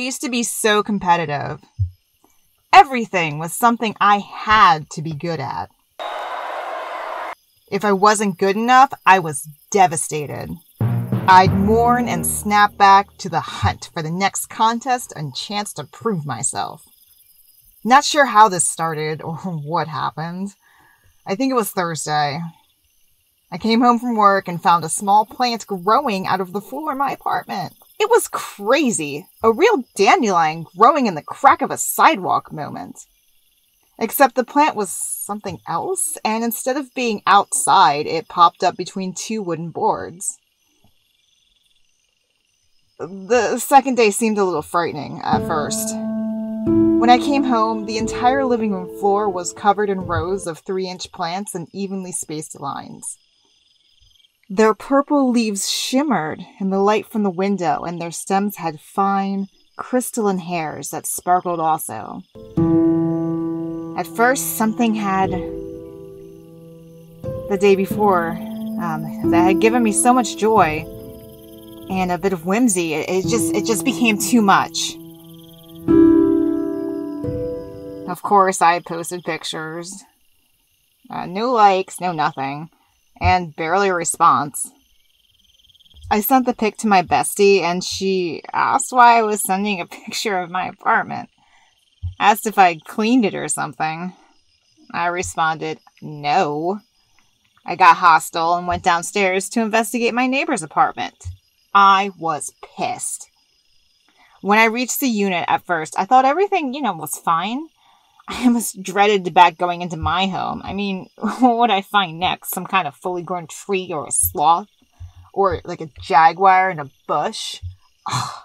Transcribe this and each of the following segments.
used to be so competitive. Everything was something I had to be good at. If I wasn't good enough, I was devastated. I'd mourn and snap back to the hunt for the next contest and chance to prove myself. Not sure how this started or what happened. I think it was Thursday. I came home from work and found a small plant growing out of the floor in my apartment. It was crazy. A real dandelion growing in the crack of a sidewalk moment. Except the plant was something else, and instead of being outside, it popped up between two wooden boards. The second day seemed a little frightening at first. When I came home, the entire living room floor was covered in rows of 3-inch plants and evenly spaced lines. Their purple leaves shimmered in the light from the window, and their stems had fine, crystalline hairs that sparkled also. At first, something had, the day before, that had given me so much joy and a bit of whimsy, it just became too much. Of course, I posted pictures. No likes, no nothing. And barely a response. I sent the pic to my bestie, and she asked why I was sending a picture of my apartment. Asked if I'd cleaned it or something. I responded, no. I got hostile and went downstairs to investigate my neighbor's apartment. I was pissed. When I reached the unit at first, I thought everything, was fine. I almost dreaded the back going into my home. I mean, what would I find next? Some kind of fully grown tree or a sloth? Or like a jaguar in a bush? Ugh.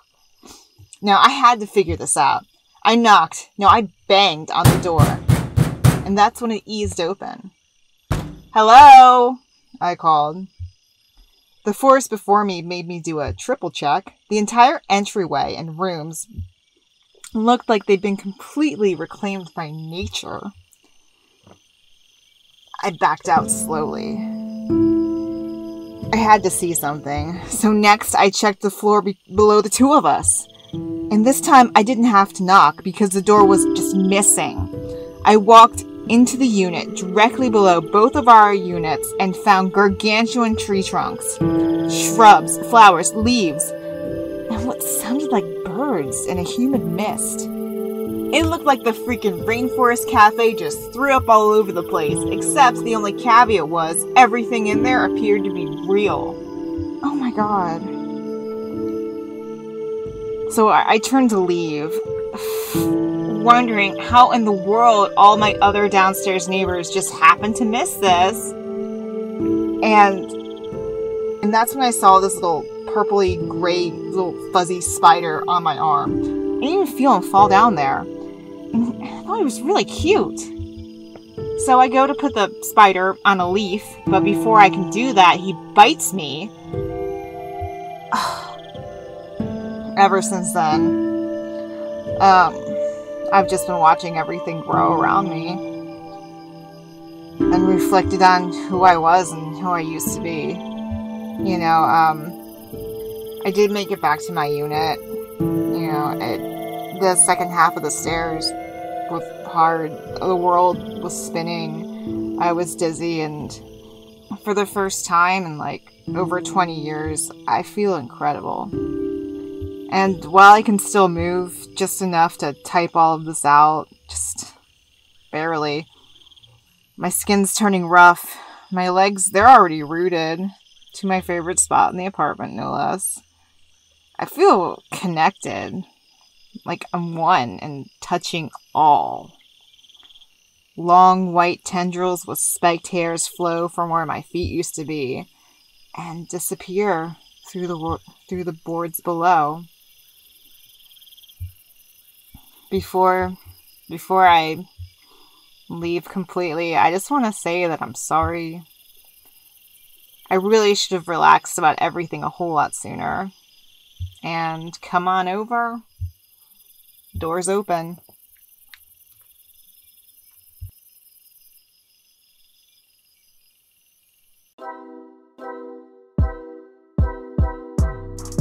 Now, I had to figure this out. I knocked. No, I banged on the door. And that's when it eased open. Hello? I called. The forest before me made me do a triple check. The entire entryway and rooms looked like they'd been completely reclaimed by nature. I backed out slowly. I had to see something. So next, I checked the floor below the two of us. And this time, I didn't have to knock because the door was just missing. I walked into the unit directly below both of our units and found gargantuan tree trunks, shrubs, flowers, leaves, and what sounded like birds in a humid mist. It looked like the freaking Rainforest Cafe just threw up all over the place, except the only caveat was everything in there appeared to be real. Oh my god. So I turned to leave, wondering how in the world all my other downstairs neighbors just happened to miss this. And that's when I saw this little purpley gray little fuzzy spider on my arm. I didn't even feel him fall down there. And I thought he was really cute. So I go to put the spider on a leaf, but before I can do that, he bites me. Ever since then, I've just been watching everything grow around me and reflected on who I was and who I used to be. I did make it back to my unit. The second half of the stairs was hard. The world was spinning. I was dizzy, and for the first time in over 20 years, I feel incredible. And while I can still move just enough to type all of this out, just barely, my skin's turning rough. My legs, they're already rooted to my favorite spot in the apartment, no less. I feel connected, like I'm one and touching all. Long white tendrils with spiked hairs flow from where my feet used to be and disappear through the boards below. Before I leave completely, I just want to say that I'm sorry. I really should have relaxed about everything a whole lot sooner. And come on over. Doors open.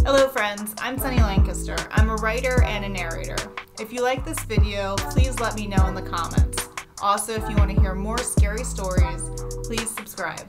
Hello friends, I'm Sunny Lancaster. I'm a writer and a narrator. If you like this video, please let me know in the comments. Also, if you want to hear more scary stories, please subscribe.